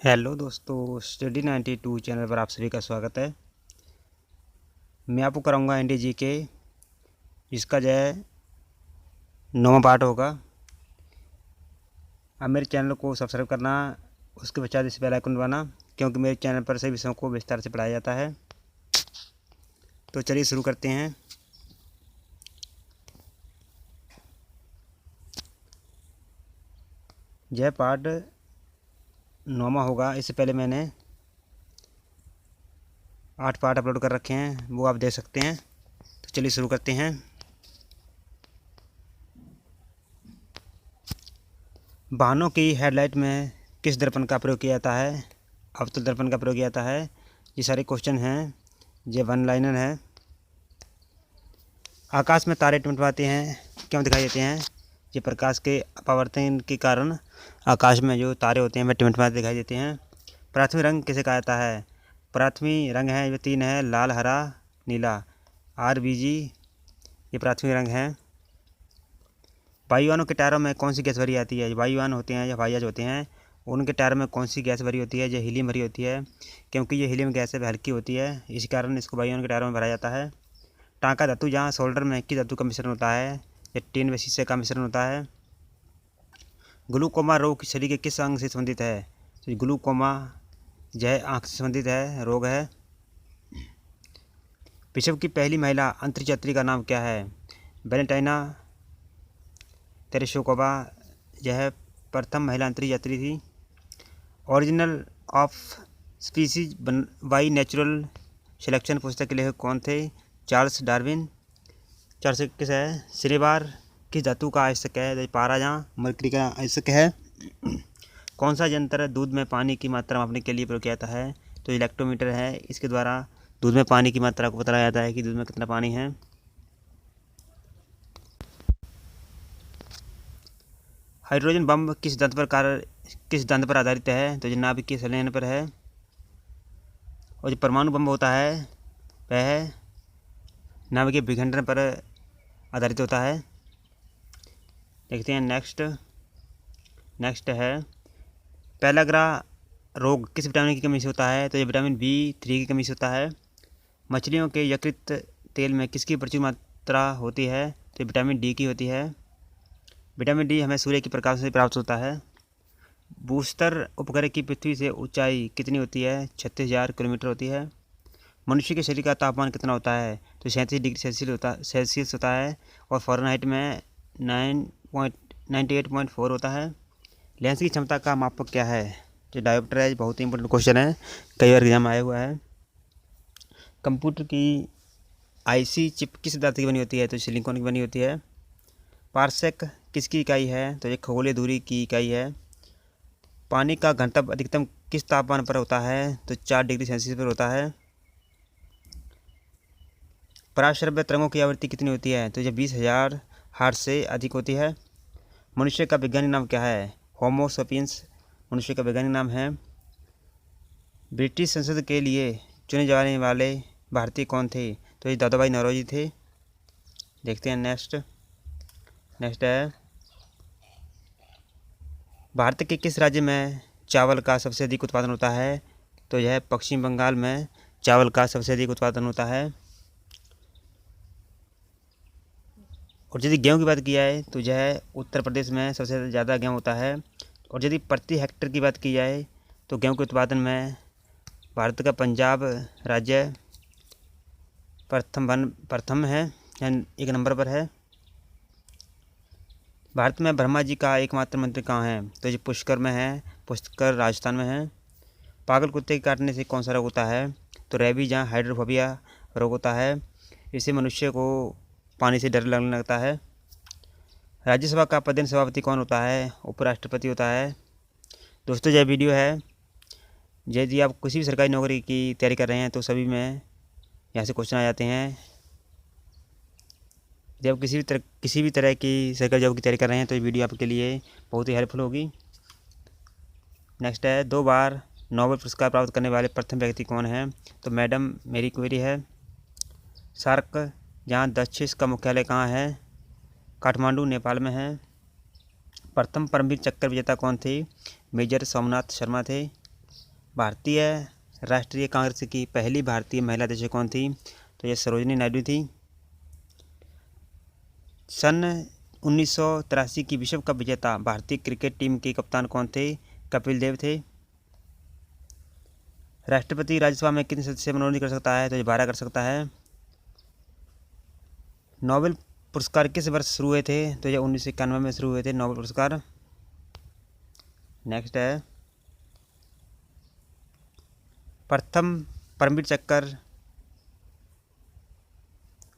Hello दोस्तों, study 92 channel पर आप सभी का स्वागत है। मैं आपको कराऊंगा एनडी जीके, जिसका जो है 9वां पार्ट होगा। अब मेरे चैनल को सब्सक्राइब करना, उसके पश्चात इस बेल आइकन दबाना, क्योंकि मेरे चैनल पर सभी विषयों को विस्तार से पढ़ाया जाता है। तो चलिए शुरू करते हैं। यह पार्ट 9वां होगा। इससे पहले मैंने 8 पार्ट अपलोड कर रखे हैं, वो आप देख सकते हैं। तो चलिए शुरू करते हैं। वाहनों की हेडलाइट में किस दर्पण का प्रयोग किया जाता है? अवतल दर्पण का प्रयोग किया जाता है। ये सारे क्वेश्चन हैं, ये वन लाइनर है। आकाश में तारे टिमटिमाते हैं, क्यों दिखाई देते हैं? ये प्रकाश के अपवर्तन के कारण आकाश में जो तारे होते हैं वे टिमटिमाते दिखाई देते हैं। प्राथमिक रंग किसे कहा जाता है? प्राथमिक रंग है, ये 3 है: लाल, हरा, नीला। RBG ये प्राथमिक रंग है। वायुयानों के टायरों में कौन सी गैस भरी जाती है? वायुयान होते हैं या हवाई जहाज होते हैं, उनके टायरों में कौन सी गैस भरी होती है? जो हीलियम भरी होती है, क्योंकि ये हीलियम गैस है, हल्की होती है, इसी कारण इसको वायुयान के टायरों में भरा जाता है। टांका धातु जहाँ सोल्डर में किस धातु का मिश्रण होता है? ये टिन व शीशे का मिश्रण होता है। ग्लूकोमा रोग शरीर के किस अंग से संबंधित है? तो ग्लूकोमा यह आँख से संबंधित है, रोग है। विश्व की पहली महिला अंतरिक्ष यात्री का नाम क्या है? वेलेंटाइना तेरेशोकोवा यह प्रथम महिला अंतरिक्ष यात्री थी। Original of species by natural selection पुस्तक के लेखक कौन थे? Charles Darwin. चार्ल्स किस है? सिरेबार किस धातु का आयस्क है? पारा जहाँ मरकरी का आयस्क है। कौन सा यंत्र दूध में पानी की मात्रा मापने के लिए प्रयोग किया जाता है? तो इलेक्ट्रोमीटर है। इसके द्वारा दूध में पानी की मात्रा को पता लगाया जाता है कि दूध में कितना पानी है। हाइड्रोजन बम किस दंत पर आधारित है? तो जो नाभिकीय संलयन पर है। और जो परमाणु बम होता है वह है नाभिकीय विखंडन पर आधारित होता है। देखते हैं नेक्स्ट है पेलाग्रा रोग किस विटामिन की कमी से होता है? तो ये विटामिन B3 की कमी से होता है। मछलियों के यकृत तेल में किसकी प्रचुर मात्रा होती है? तो ये विटामिन D की होती है। विटामिन D हमें सूर्य के प्रकाश से प्राप्त होता है। बूस्टर उपग्रह की पृथ्वी से ऊंचाई कितनी होती है? 36,000 किलोमीटर होती है। मनुष्य के शरीर का तापमान कितना होता है? तो 37 डिग्री सेल्सियस होता है, और फ़ारेनहाइट में 98.4 होता है। लेंस की क्षमता का मापक क्या है? जो डायोप्टर है, बहुत ही इंपॉर्टेंट क्वेश्चन है, कई बार एग्जाम आया हुआ है। कंप्यूटर की IC चिप किस धातु की बनी होती है? तो सिलिकॉन की बनी होती है। पारसेक किसकी इकाई है? तो ये खगोलीय दूरी की इकाई है। पानी का घनत्व अधिकतम किस तापमान पर होता है? तो 4 डिग्री सेल्सियस पर होता है। पराश्रव्य तरंगों की आवृत्ति कितनी होती है? तो ये 20,000 हर्ट्ज से अधिक होती है। मनुष्य का वैज्ञानिक नाम क्या है? होमो सेपियंस मनुष्य का वैज्ञानिक नाम है। ब्रिटिश संसद के लिए चुने जाने वाले भारतीय कौन थे? तो ये दादाभाई नौरोजी थे। देखते हैं नेक्स्ट है भारत के किस राज्य में चावल का सबसे अधिक उत्पादन होता है? तो यह पश्चिम बंगाल में चावल का सबसे अधिक उत्पादन होता है। और यदि गेहूं की बात की जाए तो यह उत्तर प्रदेश में सबसे ज़्यादा गेहूं होता है। और यदि प्रति हेक्टेयर की बात की जाए तो गेहूं के उत्पादन में भारत का पंजाब राज्य प्रथम है, एक नंबर पर है। भारत में ब्रह्मा जी का एकमात्र मंदिर कहाँ है? तो ये पुष्कर में है, पुष्कर राजस्थान में है। पागल कुत्ते के काटने से कौन सा रोग होता है? तो रेबीज या हाइड्रोफोबिया रोग होता है। इससे मनुष्य को पानी से डर लगने लगता है। राज्यसभा का पदेन सभापति कौन होता है? उपराष्ट्रपति होता है। दोस्तों, यह वीडियो है, यदि आप किसी भी सरकारी नौकरी की तैयारी कर रहे हैं तो सभी में यहाँ से क्वेश्चन आ जाते हैं। यदि आप किसी भी तरह की सरकारी जॉब की तैयारी कर रहे हैं तो ये वीडियो आपके लिए बहुत ही हेल्पफुल होगी। नेक्स्ट है 2 बार नोबेल पुरस्कार प्राप्त करने वाले प्रथम व्यक्ति कौन है? तो मैडम मेरी क्वेरी है। सार्क जहाँ दक्षिण का मुख्यालय कहाँ है? काठमांडू नेपाल में है। प्रथम परमवीर चक्र विजेता कौन थे? मेजर सोमनाथ शर्मा थे। भारतीय राष्ट्रीय कांग्रेस की पहली भारतीय महिला अध्यक्ष कौन थी? तो ये सरोजिनी नायडू थी। सन 1983 की विश्व कप विजेता भारतीय क्रिकेट टीम के कप्तान कौन थे? कपिल देव थे। राष्ट्रपति राज्यसभा में कितने सदस्य मनोनीत कर सकता है? तो ये 12 कर सकता है। नोबेल पुरस्कार किस वर्ष शुरू हुए थे? तो ये 1991 में शुरू हुए थे नोबेल पुरस्कार। नेक्स्ट है प्रथम परमवीर चक्र,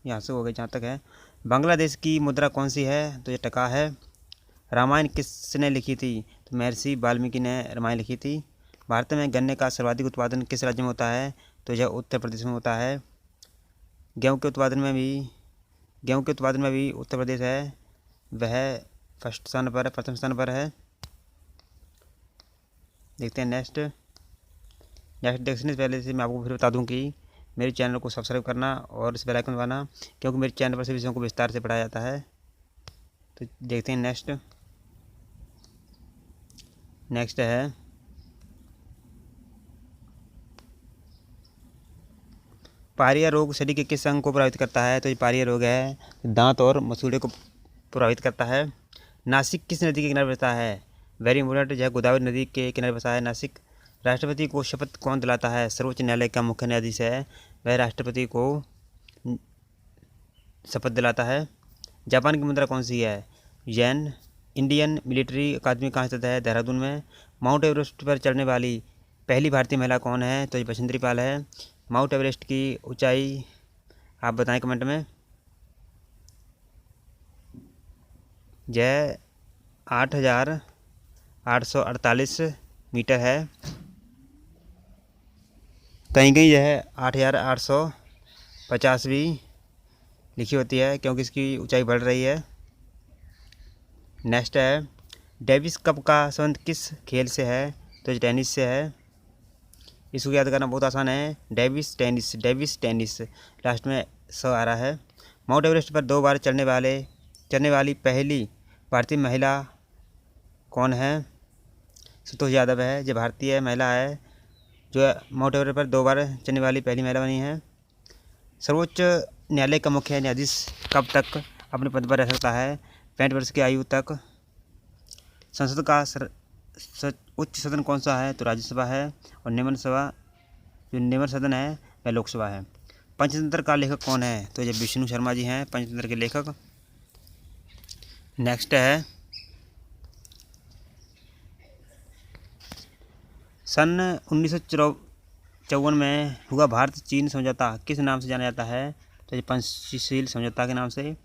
यहाँ से हो गए जहाँ तक है। बांग्लादेश की मुद्रा कौन सी है? तो ये टका है। रामायण किसने लिखी थी? तो महर्षि वाल्मीकि ने रामायण लिखी थी। भारत में गन्ने का सर्वाधिक उत्पादन किस राज्य में होता है? तो यह उत्तर प्रदेश में होता है। गेहूं के उत्पादन में भी उत्तर प्रदेश है, वह फर्स्ट स्थान पर है, प्रथम स्थान पर है। देखते हैं नेक्स्ट देखने से पहले से मैं आपको फिर बता दूं कि मेरे चैनल को सब्सक्राइब करना और इस बेल आइकन दबाना, क्योंकि मेरे चैनल पर सभी विषयों को विस्तार से पढ़ाया जाता है। तो देखते हैं नेक्स्ट है पायरिया रोग शरीर के किस अंग को प्रभावित करता है? तो ये पायरिया रोग है दांत और मसूड़े को प्रभावित करता है। नासिक किस नदी के किनारे बसता है? वेरी इंपोर्टेंट, यह गोदावरी नदी के किनारे बसा है नासिक। राष्ट्रपति को शपथ कौन दिलाता है? सर्वोच्च न्यायालय का मुख्य न्यायाधीश है, वह राष्ट्रपति को शपथ दिलाता है। जापान की मुद्रा कौन सी है? येन। इंडियन मिलिट्री अकादमी कहाँ स्थित है? देहरादून में। माउंट एवरेस्ट पर चढ़ने वाली पहली भारतीय महिला कौन है? तो ये बछेंद्री पाल है। माउंट एवरेस्ट की ऊंचाई आप बताएं कमेंट में। यह 8,848 मीटर है। कहीं कहीं यह 8,850 भी लिखी होती है, क्योंकि इसकी ऊंचाई बढ़ रही है। नेक्स्ट है डेविस कप का संबंध किस खेल से है? तो ये टेनिस से है। इसको याद करना बहुत आसान है, डेविस टेनिस लास्ट में स आ रहा है। माउंट एवरेस्ट पर 2 बार चढ़ने वाली पहली भारतीय महिला कौन है? संतोष यादव है, जो भारतीय महिला है जो माउंट एवरेस्ट पर 2 बार चढ़ने वाली पहली महिला बनी है। सर्वोच्च न्यायालय का मुख्य न्यायाधीश कब तक अपने पद पर रह सकता है? 65 वर्ष की आयु तक। संसद का उच्च सदन कौन सा है? तो राज्यसभा है। और निम्न सदन है वह लोकसभा है। पंचतंत्र का लेखक कौन है? तो ये विष्णु शर्मा जी हैं पंचतंत्र के लेखक। नेक्स्ट है सन 1954 में हुआ भारत चीन समझौता किस नाम से जाना जाता है? तो ये पंचशील समझौता के नाम से।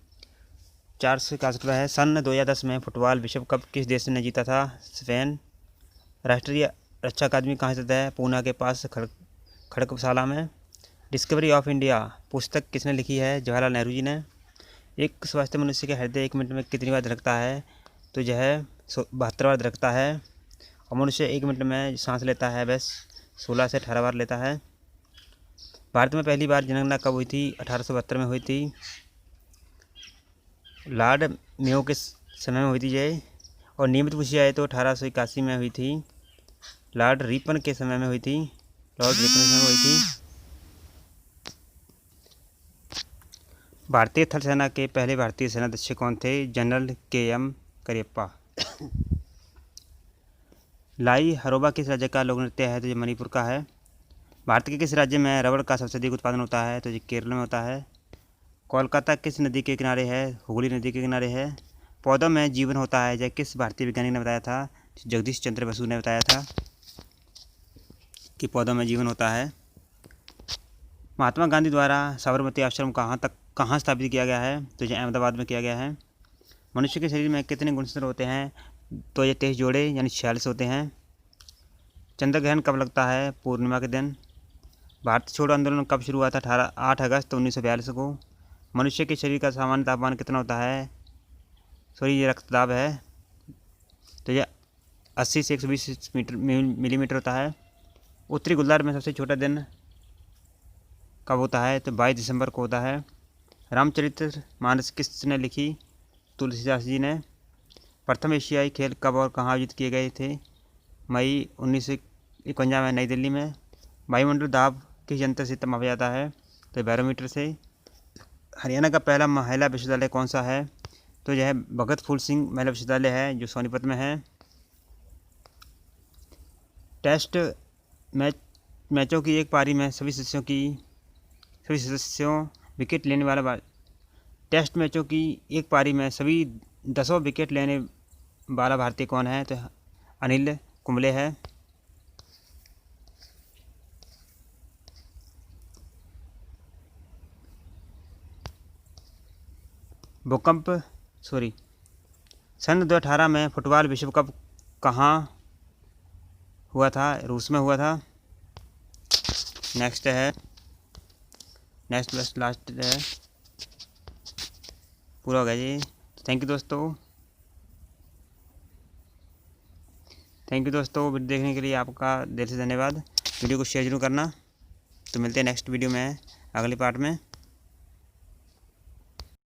461 है। सन 2010 में फुटबॉल विश्व कप किस देश ने जीता था? स्पेन। राष्ट्रीय रक्षा अकादमी कहाँ स्थित है? पूना के पास खड़गपुरशाला में। डिस्कवरी ऑफ इंडिया पुस्तक किसने लिखी है? जवाहरलाल नेहरू जी ने। एक स्वस्थ मनुष्य के हृदय 1 मिनट में कितनी बार धड़कता है? तो यह 72 बार धड़कता है। और मनुष्य 1 मिनट में सांस लेता है वह 16 से 18 बार लेता है। भारत में पहली बार जनगणना कब हुई थी? 1872 में हुई थी। लॉर्ड मेयो के समय में हुई थी ये। और नियमित पूछी जाए तो 1881 में हुई थी। लॉर्ड रिपन के समय में हुई थी। भारतीय थल सेना के पहले भारतीय सेनाध्यक्ष कौन थे? General KM Cariappa. लाई हरोबा किस राज्य का लोक नृत्य है? तो ये मणिपुर का है। भारत के किस राज्य में रबड़ का सबसे अधिक उत्पादन होता है? तो ये केरल में होता है। कोलकाता किस नदी के किनारे है? हुगली नदी के किनारे है। पौधों में जीवन होता है यह किस भारतीय वैज्ञानिक ने बताया था? जगदीश चंद्र बसु ने बताया था कि पौधों में जीवन होता है। महात्मा गांधी द्वारा साबरमती आश्रम कहाँ स्थापित किया गया है? तो यह अहमदाबाद में किया गया है। मनुष्य के शरीर में कितने गुणसूत्र होते हैं? तो ये 23 जोड़े यानी 46 होते हैं। चंद्र ग्रहण कब लगता है? पूर्णिमा के दिन। भारत छोड़ो आंदोलन कब शुरू हुआ था? 8 अगस्त 1942 को। मनुष्य के शरीर का सामान्य तापमान कितना होता है? ये रक्तदाब है, तो यह 80 से 120 मिलीमीटर होता है। उत्तरी गोलार्ध में सबसे छोटा दिन कब होता है? तो 22 दिसंबर को होता है। रामचरित्र मानस किसने लिखी? तुलसीदास जी ने। प्रथम एशियाई खेल कब और कहाँ आयोजित किए गए थे? मई 51 है नई दिल्ली में। वायुमंडल दाब किस यंत्र से मापा जाता है? तो बैरोमीटर से। हरियाणा का पहला महिला विश्वविद्यालय कौन सा है? तो यह भगत फूल सिंह महिला विश्वविद्यालय है जो सोनीपत में है। टेस्ट मैचों की एक पारी में सभी सदस्यों विकेट लेने वाला टेस्ट मैचों की एक पारी में सभी 10 विकेट लेने वाला भारतीय कौन है? तो अनिल कुंबले है। सन 2018 में फुटबॉल विश्व कप कहाँ हुआ था? रूस में हुआ था। नेक्स्ट लास्ट है, पूरा हो गया जी। थैंक यू दोस्तों, वीडियो देखने के लिए आपका दिल से धन्यवाद। वीडियो को शेयर जरूर करना। तो मिलते हैं नेक्स्ट वीडियो में अगले पार्ट में।